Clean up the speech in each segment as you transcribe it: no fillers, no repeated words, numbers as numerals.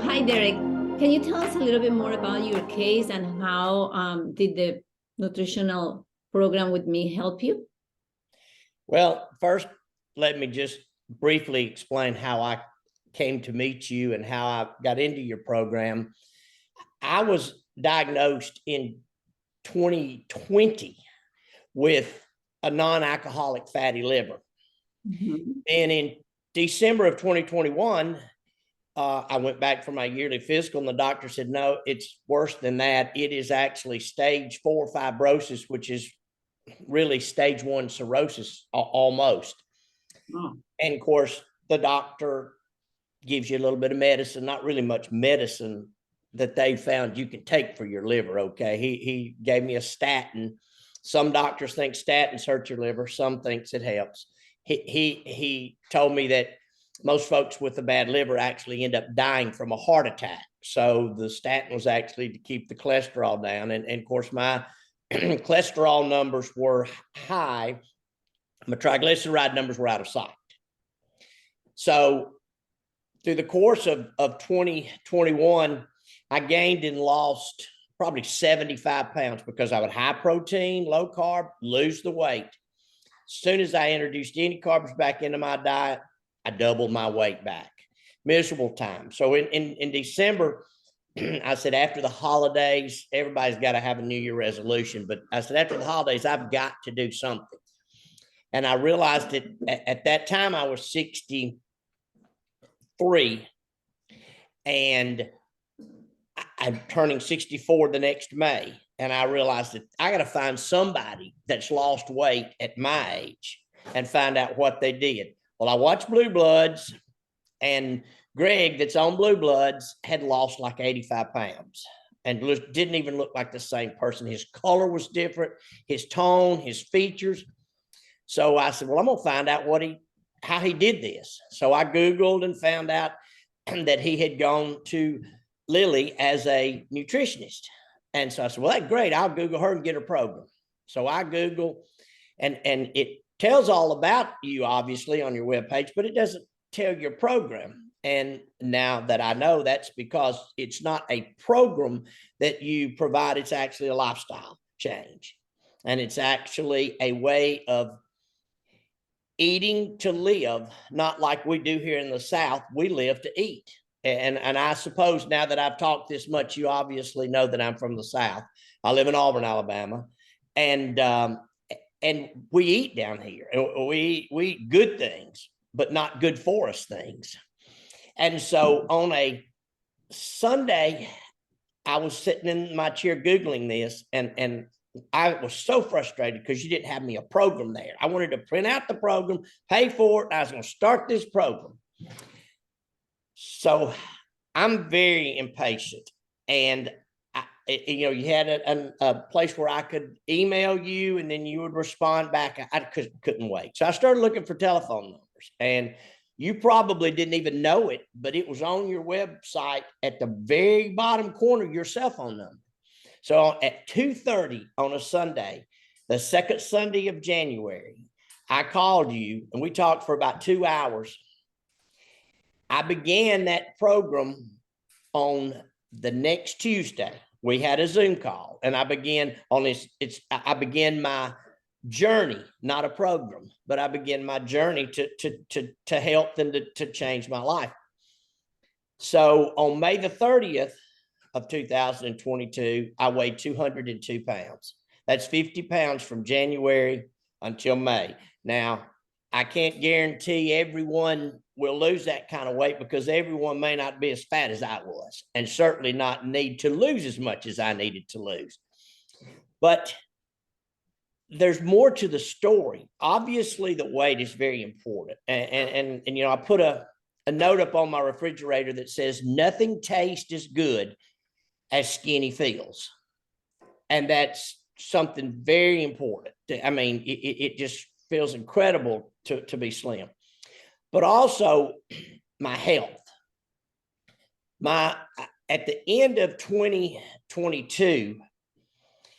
Hi, Derek. Can you tell us a little bit more about your case and how did the nutritional program with me help you? Well, first, let me just briefly explain how I came to meet you and how I got into your program. I was diagnosed in 2020 with a non-alcoholic fatty liver. Mm-hmm. And in December of 2021, I went back for my yearly physical, and the doctor said, no, it's worse than that. It is actually stage 4 fibrosis, which is really stage 1 cirrhosis almost. Oh. And of course, the doctor gives you a little bit of medicine, not really much medicine that they found you can take for your liver. Okay. He gave me a statin. Some doctors think statins hurt your liver. Some thinks it helps. He told me that most folks with a bad liver actually end up dying from a heart attack. So the statin was actually to keep the cholesterol down. And of course, my cholesterol numbers were high. My triglyceride numbers were out of sight. So through the course of 2021, I gained and lost probably 75 pounds because I would high protein, low carb, lose the weight. As soon as I introduced any carbs back into my diet, I doubled my weight back. Miserable time. So in December, I said, after the holidays, everybody's got to have a New Year resolution. But I said, after the holidays, I've got to do something. And I realized that at that time I was 63, and I'm turning 64 the next May. And I realized that I got to find somebody that's lost weight at my age and find out what they did. Well, I watched Blue Bloods, and Greg, that's on Blue Bloods, had lost like 85 pounds and didn't even look like the same person. His color was different, his tone, his features. So I said, well, I'm going to find out how he did this. So I Googled and found out that he had gone to Lilly as a nutritionist. And so I said, well, that's great. I'll Google her and get her program. So I Google, and it tells all about you, obviously, on your webpage, but it doesn't tell your program. And now that I know, that's because it's not a program that you provide. It's actually a lifestyle change. And it's actually a way of eating to live, not like we do here in the South. We live to eat. And I suppose now that I've talked this much, you obviously know that I'm from the South. I live in Auburn, Alabama, and we eat down here. We eat good things, but not good for us things. And so on a Sunday, I was sitting in my chair Googling this, and I was so frustrated because you didn't have me a program there. I wanted to print out the program, pay for it. I was going to start this program. So I'm very impatient, and you had a place where I could email you, and then you would respond back. I couldn't wait. So I started looking for telephone numbers, and you probably didn't even know it, but it was on your website at the very bottom corner, your cell phone number. So at 2:30 on a Sunday, the second Sunday of January, I called you, and we talked for about 2 hours. I began that program on the next Tuesday. We had a Zoom call, and I began on this. I began my journey, not a program, but I began my journey to help and to change my life. So on May the 30th of 2022, I weighed 202 pounds. That's 50 pounds from January until May. Now, I can't guarantee everyone will lose that kind of weight, because everyone may not be as fat as I was, and certainly not need to lose as much as I needed to lose. But there's more to the story. Obviously, the weight is very important. And I put a note up on my refrigerator that says, nothing tastes as good as skinny feels. And that's something very important. I mean, it just feels incredible to be slim. But also my health. At the end of 2022,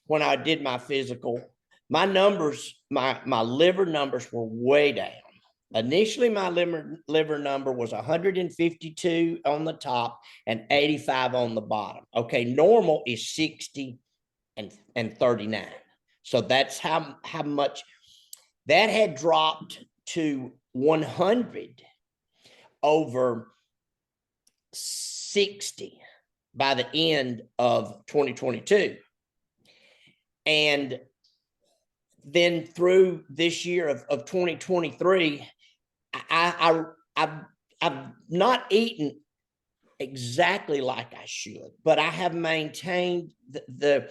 when I did my physical, my numbers, my liver numbers were way down. Initially, my liver number was 152 on the top and 85 on the bottom. Okay, normal is 60 and 39. So that's how much that had dropped to 100 over 60 by the end of 2022. And then through this year of 2023, I've not eaten exactly like I should, but I have maintained the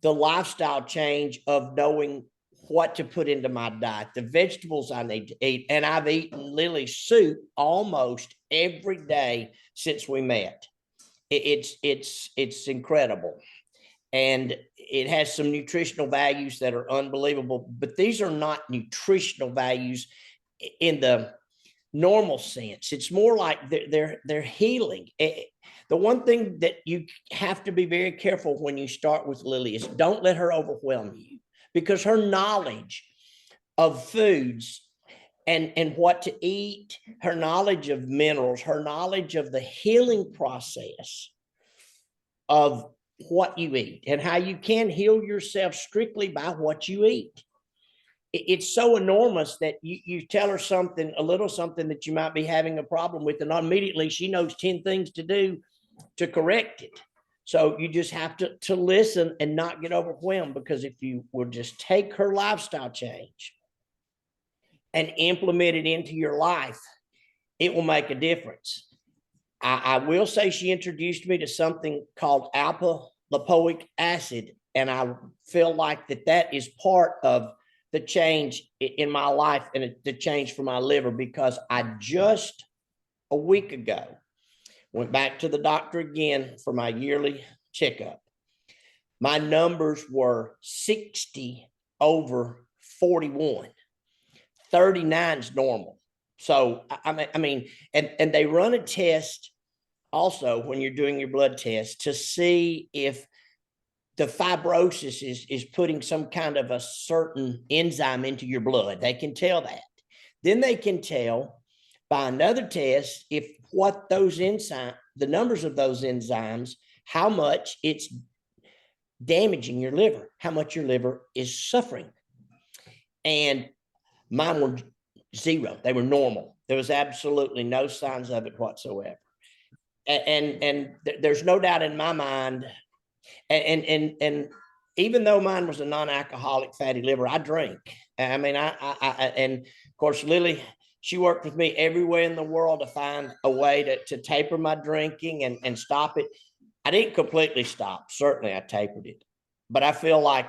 lifestyle change of knowing what to put into my diet, the vegetables I need to eat. And I've eaten Lilly soup almost every day since we met. It's incredible. And it has some nutritional values that are unbelievable, but these are not nutritional values in the normal sense. It's more like they're healing. The one thing that you have to be very careful when you start with Lilly is don't let her overwhelm you, because her knowledge of foods and what to eat, her knowledge of minerals, her knowledge of the healing process of what you eat and how you can heal yourself strictly by what you eat. It's so enormous that you tell her something, a little something that you might be having a problem with, and immediately she knows 10 things to do to correct it. So you just have to listen and not get overwhelmed, because if you will just take her lifestyle change and implement it into your life, it will make a difference. I will say she introduced me to something called alpha lipoic acid, and I feel like that is part of the change in my life and the change for my liver, because I just a week ago went back to the doctor again for my yearly checkup. My numbers were 60 over 41. 39 is normal. So I mean, and they run a test also when you're doing your blood test to see if the fibrosis is putting some kind of a certain enzyme into your blood. They can tell that. Then they can tell by another test if what those enzymes, the numbers of those enzymes, how much it's damaging your liver, how much your liver is suffering. And mine were zero. They were normal. There was absolutely no signs of it whatsoever. And there's no doubt in my mind. And even though mine was a non-alcoholic fatty liver, I drink. I mean, I and of course, Lilly, she worked with me everywhere in the world to find a way to taper my drinking and stop it. I didn't completely stop. Certainly, I tapered it. But I feel like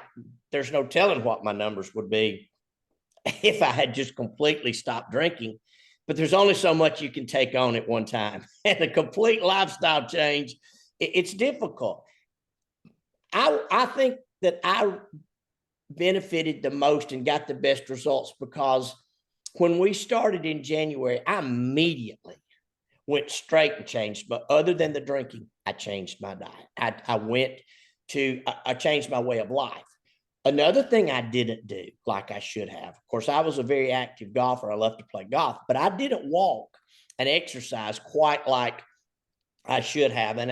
there's no telling what my numbers would be if I had just completely stopped drinking. But there's only so much you can take on at one time. And a complete lifestyle change, it's difficult. I think that I benefited the most and got the best results because when we started in January, I immediately went straight and changed. But other than the drinking, I changed my diet. I changed my way of life. Another thing I didn't do like I should have, of course, I was a very active golfer. I love to play golf, but I didn't walk and exercise quite like I should have. And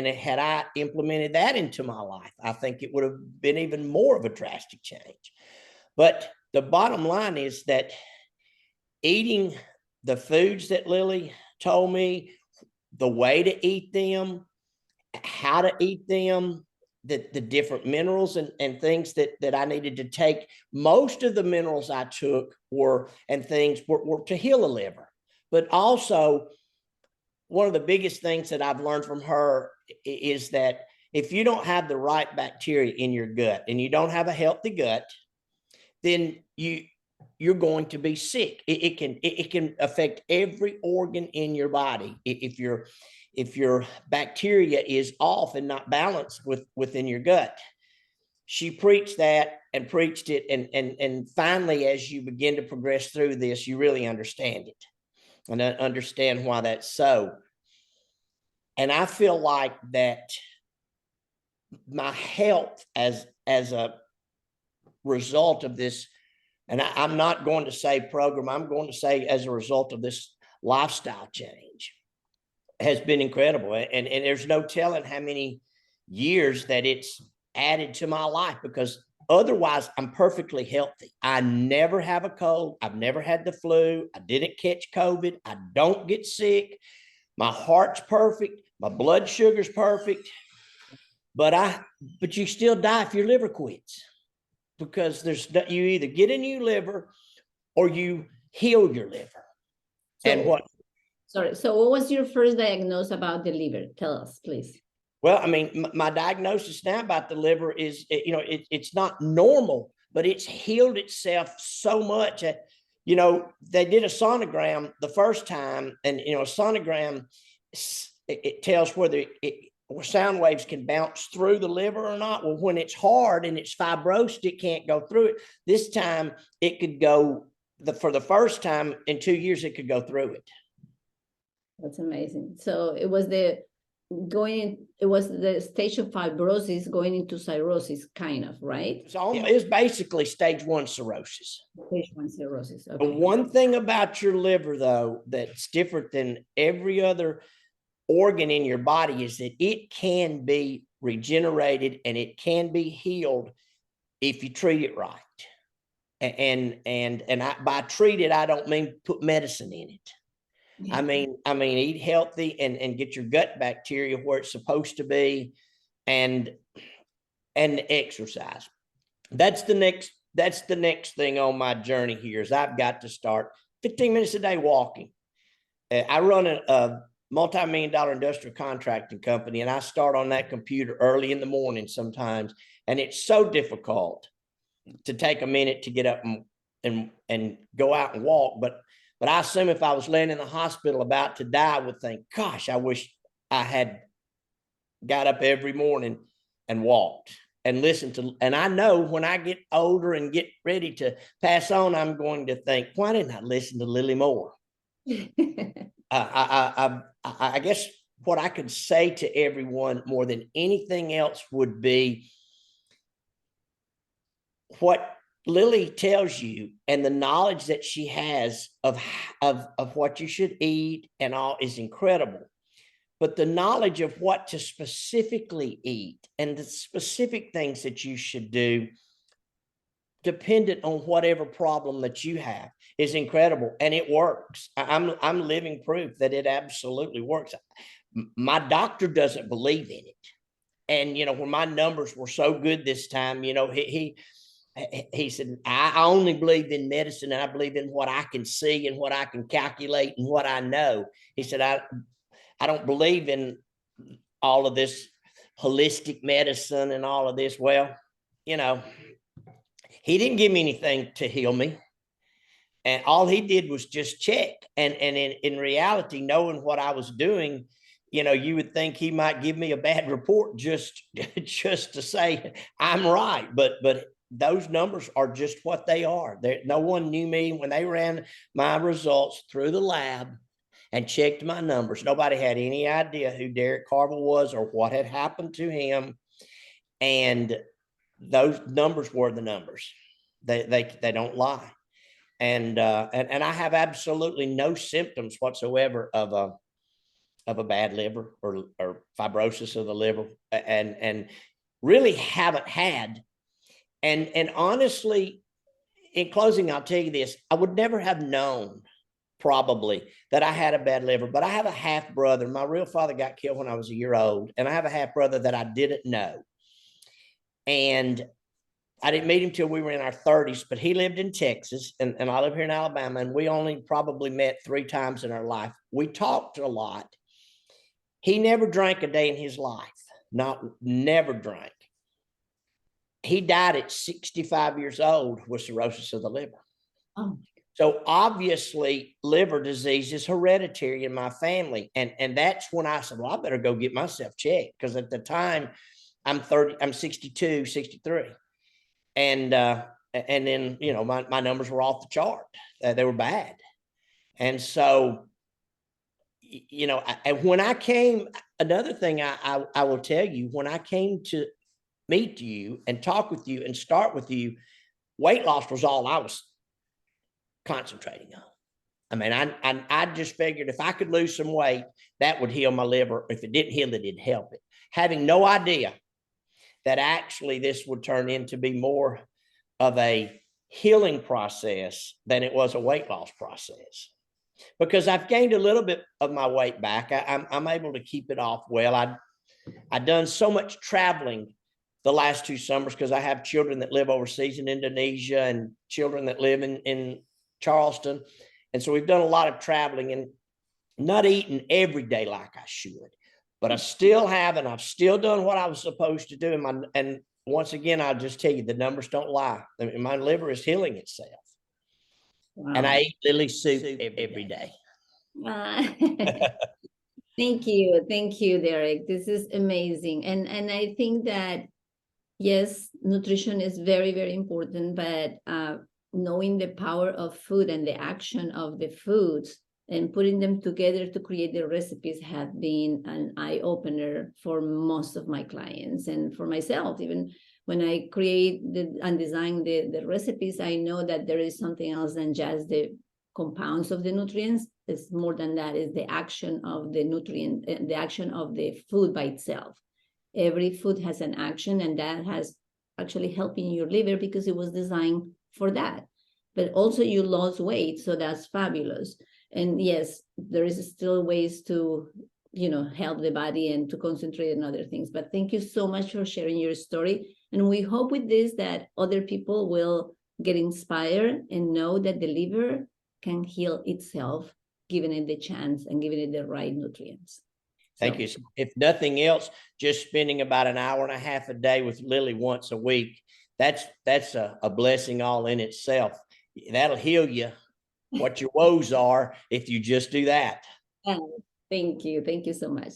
had I implemented that into my life, I think it would have been even more of a drastic change. But the bottom line is that eating the foods that Lilly told me, the way to eat them, how to eat them, the different minerals and things that I needed to take. Most of the minerals I took were to heal the liver. But also, one of the biggest things that I've learned from her is that if you don't have the right bacteria in your gut and you don't have a healthy gut, then you're going to be sick. It can affect every organ in your body if your bacteria is off and not balanced within your gut. She preached that and preached it. And finally, as you begin to progress through this, you really understand it and understand why that's so. And I feel like that my health as a result of this And I'm not going to say program, I'm going to say as a result of this lifestyle change has been incredible. And there's no telling how many years that it's added to my life, because otherwise I'm perfectly healthy. I never have a cold. I've never had the flu. I didn't catch COVID. I don't get sick. My heart's perfect. My blood sugar's perfect. But you still die if your liver quits, because you either get a new liver or you heal your liver. So what was your first diagnosis about the liver? Tell us, please. Well, I mean, my diagnosis now about the liver is, it's not normal, but it's healed itself so much. They did a sonogram the first time, and, a sonogram, it tells whether sound waves can bounce through the liver or not. Well, when it's hard and it's fibrosed, it can't go through it. This time it could go, for the first time in 2 years, it could go through it. That's amazing. So it was the stage of fibrosis going into cirrhosis, kind of, right? It's basically stage 1 cirrhosis. Stage 1 cirrhosis. Okay. The one thing about your liver, though, that's different than every other organ in your body is that it can be regenerated and it can be healed if you treat it right. And by treat it, I don't mean put medicine in it. Yeah. I mean, eat healthy and get your gut bacteria where it's supposed to be, and exercise. That's the next thing on my journey here is I've got to start 15 minutes a day walking. I run a multi-million-dollar industrial contracting company, and I start on that computer early in the morning sometimes, and it's so difficult to take a minute to get up and go out and walk. But I assume if I was laying in the hospital about to die, I would think, gosh, I wish I had got up every morning and walked and listened to. And I know when I get older and get ready to pass on, I'm going to think, why didn't I listen to Lilly more? I guess what I could say to everyone more than anything else would be what Lilly tells you, and the knowledge that she has of what you should eat and all is incredible. But the knowledge of what to specifically eat and the specific things that you should do, dependent on whatever problem that you have, is incredible. And it works. I'm living proof that it absolutely works. My doctor doesn't believe in it. And, when my numbers were so good this time, he said, I only believe in medicine, and I believe in what I can see and what I can calculate and what I know. He said, I don't believe in all of this holistic medicine and all of this. Well, he didn't give me anything to heal me. And all he did was just check. And in reality, knowing what I was doing, you would think he might give me a bad report just to say I'm right. But those numbers are just what they are. No one knew me when they ran my results through the lab and checked my numbers. Nobody had any idea who Derek Carville was or what had happened to him. And those numbers were the numbers. They don't lie. And I have absolutely no symptoms whatsoever of a bad liver or fibrosis of the liver, and really haven't had. And honestly, in closing, I'll tell you this: I would never have known probably that I had a bad liver, but I have a half brother. My real father got killed when I was a year old, and I have a half brother that I didn't know. And I didn't meet him till we were in our 30s, but he lived in Texas, and I live here in Alabama, and we only probably met 3 times in our life. We talked a lot. He never drank a day in his life, never drank. He died at 65 years old with cirrhosis of the liver. Oh. So obviously liver disease is hereditary in my family. And that's when I said, well, I better go get myself checked. Because at the time I'm 62, 63. And then, my numbers were off the chart. They were bad. And so, and when I came, another thing I will tell you, when I came to meet you and talk with you and start with you, weight loss was all I was concentrating on. I mean, I just figured if I could lose some weight, that would heal my liver. If it didn't heal it, it'd help it. Having no idea that actually this would turn into be more of a healing process than it was a weight loss process. Because I've gained a little bit of my weight back. I'm able to keep it off well. I've done so much traveling the last 2 summers because I have children that live overseas in Indonesia and children that live in Charleston. And so we've done a lot of traveling and not eating every day like I should, but I still have, and I've still done what I was supposed to do. And once again, I'll just tell you, the numbers don't lie. I mean, my liver is healing itself. Wow. And I eat Lilly soup every day. Thank you, Derek. This is amazing. And I think that, yes, nutrition is very, very important, but knowing the power of food and the action of the foods and putting them together to create the recipes have been an eye-opener for most of my clients and for myself. Even when I create and design the recipes, I know that there is something else than just the compounds of the nutrients. It's more than that. It's the action of the nutrient, the action of the food by itself. Every food has an action, and that has actually helping your liver because it was designed for that. But also you lost weight, so that's fabulous. And yes, there is still ways to, help the body and to concentrate on other things. But thank you so much for sharing your story. And we hope with this that other people will get inspired and know that the liver can heal itself, giving it the chance and giving it the right nutrients. Thank you. If nothing else, just spending about an hour and a half a day with Lilly once a week, that's a blessing all in itself. That'll heal you what your woes are if you just do that. Thank you. Thank you so much.